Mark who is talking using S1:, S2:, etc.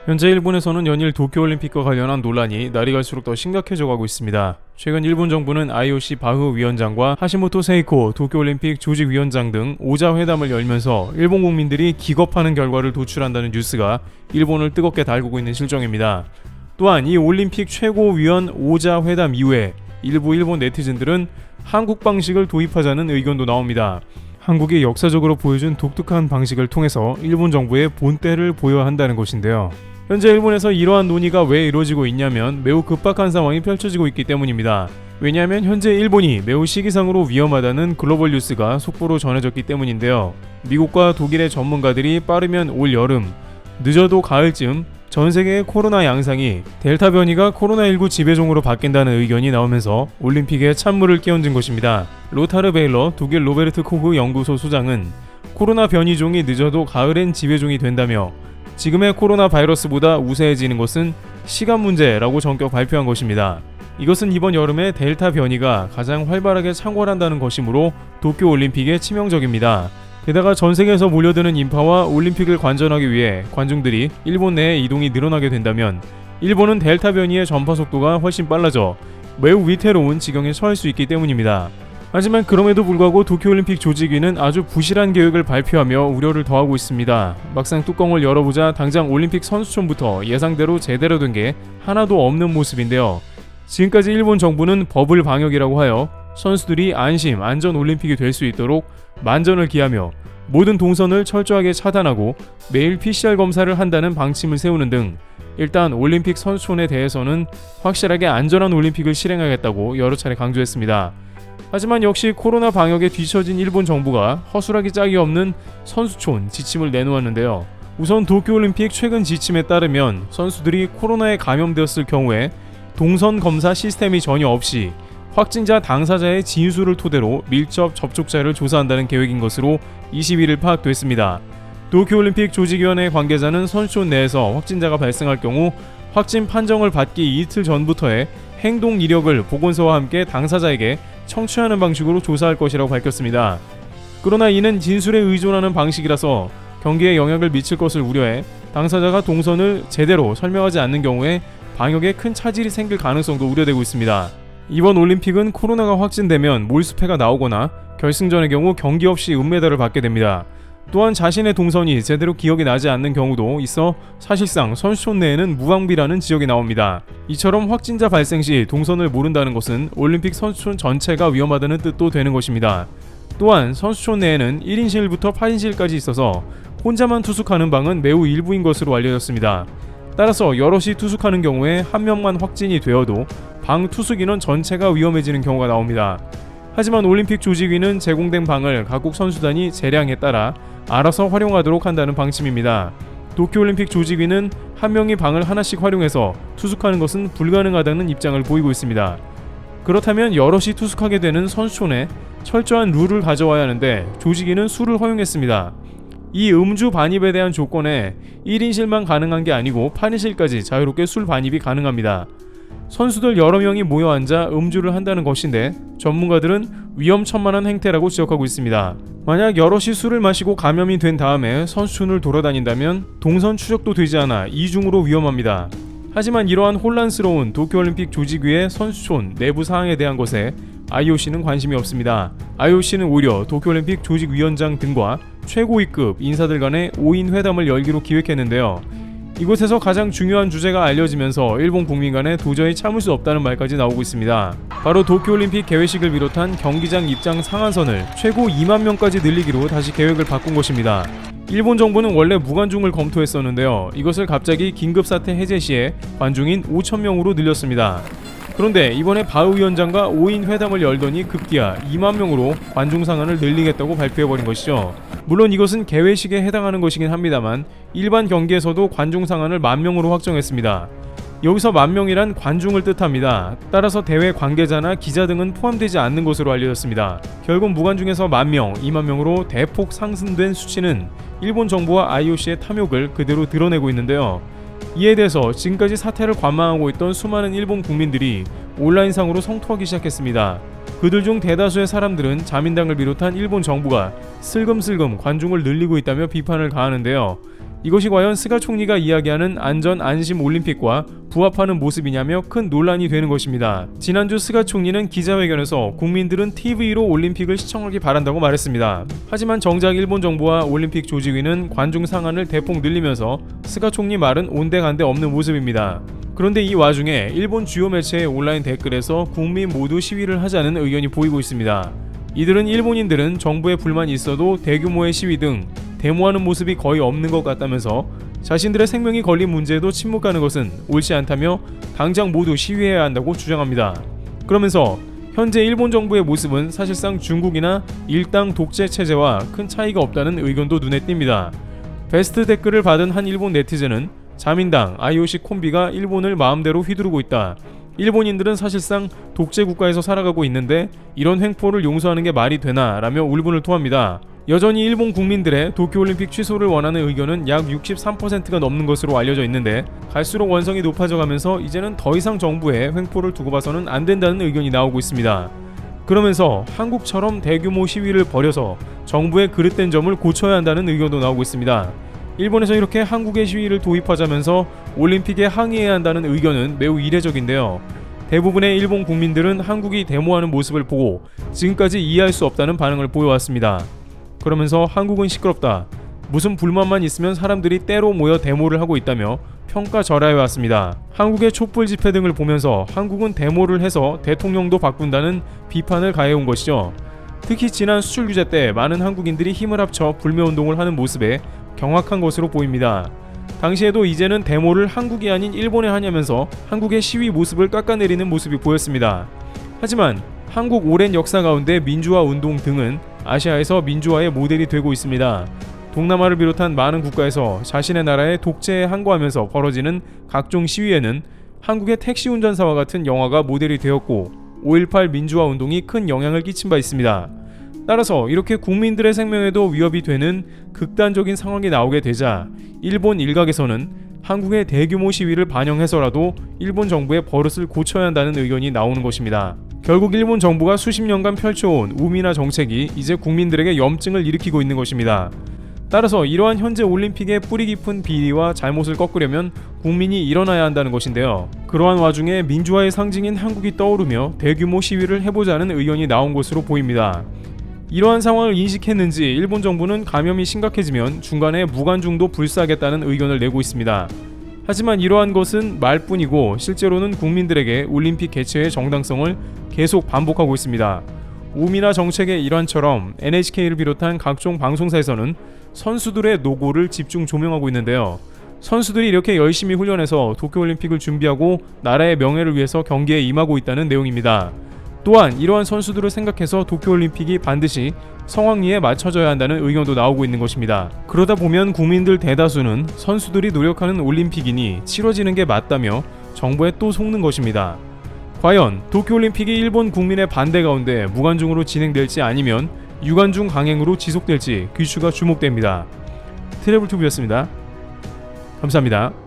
S1: 현재 일본에서는 연일 도쿄올림픽과 관련한 논란이 날이 갈수록 더 심각해져 가고 있습니다. 최근 일본 정부는 IOC 바흐 위원장과 하시모토 세이코 도쿄올림픽 조직위원장 등 5자 회담을 열면서 일본 국민들이 기겁하는 결과를 도출한다는 뉴스가 일본을 뜨겁게 달구고 있는 실정입니다. 또한 이 올림픽 최고위원 5자 회담 이후에 일부 일본 네티즌들은 한국 방식을 도입하자는 의견도 나옵니다. 한국이 역사적으로 보여준 독특한 방식을 통해서 일본 정부의 본때를 보여야 한다는 것인데요. 현재 일본에서 이러한 논의가 왜 이루어지고 있냐면 매우 급박한 상황이 펼쳐지고 있기 때문입니다. 왜냐하면 현재 일본이 매우 시기상으로 위험하다는 글로벌 뉴스가 속보로 전해졌기 때문인데요. 미국과 독일의 전문가들이 빠르면 올 여름, 늦어도 가을쯤 전 세계의 코로나 양상이 델타 변이가 코로나19 지배종으로 바뀐다는 의견이 나오면서 올림픽에 찬물을 끼얹은 것입니다. 로타르 베일러 독일 로베르트 코흐 연구소 소장은 코로나 변이종이 늦어도 가을엔 지배종이 된다며 지금의 코로나 바이러스보다 우세해지는 것은 시간 문제라고 전격 발표한 것입니다. 이것은 이번 여름에 델타 변이가 가장 활발하게 창궐한다는 것이므로 도쿄올림픽에 치명적입니다. 게다가 전 세계에서 몰려드는 인파와 올림픽을 관전하기 위해 관중들이 일본 내에 이동이 늘어나게 된다면 일본은 델타 변이의 전파 속도가 훨씬 빨라져 매우 위태로운 지경에 처할 수 있기 때문입니다. 하지만 그럼에도 불구하고 도쿄올림픽 조직위는 아주 부실한 계획을 발표하며 우려를 더하고 있습니다. 막상 뚜껑을 열어보자 당장 올림픽 선수촌부터 예상대로 제대로 된 게 하나도 없는 모습인데요. 지금까지 일본 정부는 버블 방역이라고 하여 선수들이 안심, 안전 올림픽이 될 수 있도록 만전을 기하며 모든 동선을 철저하게 차단하고 매일 PCR 검사를 한다는 방침을 세우는 등 일단 올림픽 선수촌에 대해서는 확실하게 안전한 올림픽을 실행하겠다고 여러 차례 강조했습니다. 하지만 역시 코로나 방역에 뒤처진 일본 정부가 허술하기 짝이 없는 선수촌 지침을 내놓았는데요. 우선 도쿄올림픽 최근 지침에 따르면 선수들이 코로나에 감염되었을 경우에 동선 검사 시스템이 전혀 없이 확진자 당사자의 진술을 토대로 밀접 접촉자를 조사한다는 계획인 것으로 21일 파악됐습니다. 도쿄올림픽 조직위원회 관계자는 선수촌 내에서 확진자가 발생할 경우 확진 판정을 받기 이틀 전부터의 행동 이력을 보건소와 함께 당사자에게 청취하는 방식으로 조사할 것이라고 밝혔습니다. 그러나 이는 진술에 의존하는 방식이라서 경기에 영향을 미칠 것을 우려해 당사자가 동선을 제대로 설명하지 않는 경우에 방역에 큰 차질이 생길 가능성도 우려되고 있습니다. 이번 올림픽은 코로나가 확진되면 몰수패가 나오거나 결승전의 경우 경기 없이 은메달을 받게 됩니다. 또한 자신의 동선이 제대로 기억이 나지 않는 경우도 있어 사실상 선수촌 내에는 무방비라는 지적이 나옵니다. 이처럼 확진자 발생 시 동선을 모른다는 것은 올림픽 선수촌 전체가 위험하다는 뜻도 되는 것입니다. 또한 선수촌 내에는 1인실부터 8인실까지 있어서 혼자만 투숙하는 방은 매우 일부인 것으로 알려졌습니다. 따라서 여럿이 투숙하는 경우에 한 명만 확진이 되어도 방 투숙 인원 전체가 위험해지는 경우가 나옵니다. 하지만 올림픽 조직위는 제공된 방을 각국 선수단이 재량에 따라 알아서 활용하도록 한다는 방침입니다. 도쿄올림픽 조직위는 한 명이 방을 하나씩 활용해서 투숙하는 것은 불가능하다는 입장을 보이고 있습니다. 그렇다면 여럿이 투숙하게 되는 선수촌에 철저한 룰을 가져와야 하는데 조직위는 술을 허용했습니다. 이 음주 반입에 대한 조건에 1인실만 가능한 게 아니고 8인실까지 자유롭게 술 반입이 가능합니다. 선수들 여러 명이 모여 앉아 음주를 한다는 것인데 전문가들은 위험천만한 행태라고 지적하고 있습니다. 만약 여럿이 술을 마시고 감염이 된 다음에 선수촌을 돌아다닌다면 동선 추적도 되지 않아 이중으로 위험합니다. 하지만 이러한 혼란스러운 도쿄올림픽 조직위의 선수촌 내부 사항에 대한 것에 IOC는 관심이 없습니다. IOC는 오히려 도쿄올림픽 조직위원장 등과 최고위급 인사들 간의 5인 회담을 열기로 기획했는데요. 이곳에서 가장 중요한 주제가 알려지면서 일본 국민 간에 도저히 참을 수 없다는 말까지 나오고 있습니다. 바로 도쿄올림픽 개회식을 비롯한 경기장 입장 상한선을 최고 2만 명까지 늘리기로 다시 계획을 바꾼 것입니다. 일본 정부는 원래 무관중을 검토했었는데요. 이것을 갑자기 긴급사태 해제 시에 관중인 5,000명으로 늘렸습니다. 그런데 이번에 바흐 위원장과 5인 회담을 열더니 급기야 2만 명으로 관중 상한을 늘리겠다고 발표해버린 것이죠. 물론 이것은 개회식에 해당하는 것이긴 합니다만 일반 경기에서도 관중 상한을 10,000명으로 확정했습니다. 여기서 10,000명이란 관중을 뜻합니다. 따라서 대회 관계자나 기자 등은 포함되지 않는 것으로 알려졌습니다. 결국 무관중에서 10,000명, 20,000명으로 대폭 상승된 수치는 일본 정부와 IOC의 탐욕을 그대로 드러내고 있는데요. 이에 대해서 지금까지 사태를 관망하고 있던 수많은 일본 국민들이 온라인상으로 성토하기 시작했습니다. 그들 중 대다수의 사람들은 자민당을 비롯한 일본 정부가 슬금슬금 관중을 늘리고 있다며 비판을 가하는데요. 이것이 과연 스가 총리가 이야기하는 안전 안심 올림픽과 부합하는 모습이냐며 큰 논란이 되는 것입니다. 지난주 스가 총리는 기자회견에서 국민들은 TV로 올림픽을 시청하기 바란다고 말했습니다. 하지만 정작 일본 정부와 올림픽 조직위는 관중 상한을 대폭 늘리면서 스가 총리 말은 온데간데 없는 모습입니다. 그런데 이 와중에 일본 주요 매체의 온라인 댓글에서 국민 모두 시위를 하자는 의견이 보이고 있습니다. 이들은 일본인들은 정부에 불만이 있어도 대규모의 시위 등 데모하는 모습이 거의 없는 것 같다면서 자신들의 생명이 걸린 문제에도 침묵하는 것은 옳지 않다며 당장 모두 시위해야 한다고 주장합니다. 그러면서 현재 일본 정부의 모습은 사실상 중국이나 일당 독재 체제와 큰 차이가 없다는 의견도 눈에 띕니다. 베스트 댓글을 받은 한 일본 네티즌은 자민당 IOC 콤비가 일본을 마음대로 휘두르고 있다. 일본인들은 사실상 독재 국가에서 살아가고 있는데 이런 횡포를 용서하는 게 말이 되나 라며 울분을 토합니다. 여전히 일본 국민들의 도쿄올림픽 취소를 원하는 의견은 약 63%가 넘는 것으로 알려져 있는데 갈수록 원성이 높아져 가면서 이제는 더 이상 정부에 횡포를 두고 봐서는 안 된다는 의견이 나오고 있습니다. 그러면서 한국처럼 대규모 시위를 벌여서 정부의 그릇된 점을 고쳐야 한다는 의견도 나오고 있습니다. 일본에서 이렇게 한국의 시위를 도입하자면서 올림픽에 항의해야 한다는 의견은 매우 이례적인데요. 대부분의 일본 국민들은 한국이 데모하는 모습을 보고 지금까지 이해할 수 없다는 반응을 보여왔습니다. 그러면서 한국은 시끄럽다. 무슨 불만만 있으면 사람들이 때로 모여 데모를 하고 있다며 평가절하해왔습니다. 한국의 촛불 집회 등을 보면서 한국은 데모를 해서 대통령도 바꾼다는 비판을 가해온 것이죠. 특히 지난 수출 규제 때 많은 한국인들이 힘을 합쳐 불매운동을 하는 모습에 경악한 것으로 보입니다. 당시에도 이제는 데모를 한국이 아닌 일본에 하냐면서 한국의 시위 모습을 깎아내리는 모습이 보였습니다. 하지만 한국 오랜 역사 가운데 민주화 운동 등은 아시아에서 민주화의 모델이 되고 있습니다. 동남아를 비롯한 많은 국가에서 자신의 나라의 독재에 항거하면서 벌어지는 각종 시위에는 한국의 택시 운전사와 같은 영화가 모델이 되었고 5.18 민주화 운동이 큰 영향을 끼친 바 있습니다. 따라서 이렇게 국민들의 생명에도 위협이 되는 극단적인 상황이 나오게 되자 일본 일각에서는 한국의 대규모 시위를 반영해서라도 일본 정부의 버릇을 고쳐야 한다는 의견이 나오는 것입니다. 결국 일본 정부가 수십 년간 펼쳐온 우민화 정책이 이제 국민들에게 염증을 일으키고 있는 것입니다. 따라서 이러한 현재 올림픽의 뿌리 깊은 비리와 잘못을 꺾으려면 국민이 일어나야 한다는 것인데요. 그러한 와중에 민주화의 상징인 한국이 떠오르며 대규모 시위를 해보자는 의견이 나온 것으로 보입니다. 이러한 상황을 인식했는지 일본 정부는 감염이 심각해지면 중간에 무관중도 불사하겠다는 의견을 내고 있습니다. 하지만 이러한 것은 말뿐이고 실제로는 국민들에게 올림픽 개최의 정당성을 계속 반복하고 있습니다. 우민화 정책의 일환처럼 NHK를 비롯한 각종 방송사에서는 선수들의 노고를 집중 조명하고 있는데요. 선수들이 이렇게 열심히 훈련해서 도쿄올림픽을 준비하고 나라의 명예를 위해서 경기에 임하고 있다는 내용입니다. 또한 이러한 선수들을 생각해서 도쿄올림픽이 반드시 성황리에 맞춰져야 한다는 의견도 나오고 있는 것입니다. 그러다 보면 국민들 대다수는 선수들이 노력하는 올림픽이니 치러지는 게 맞다며 정부에 또 속는 것입니다. 과연 도쿄올림픽이 일본 국민의 반대 가운데 무관중으로 진행될지 아니면 유관중 강행으로 지속될지 귀추가 주목됩니다. 트래블튜브였습니다. 감사합니다.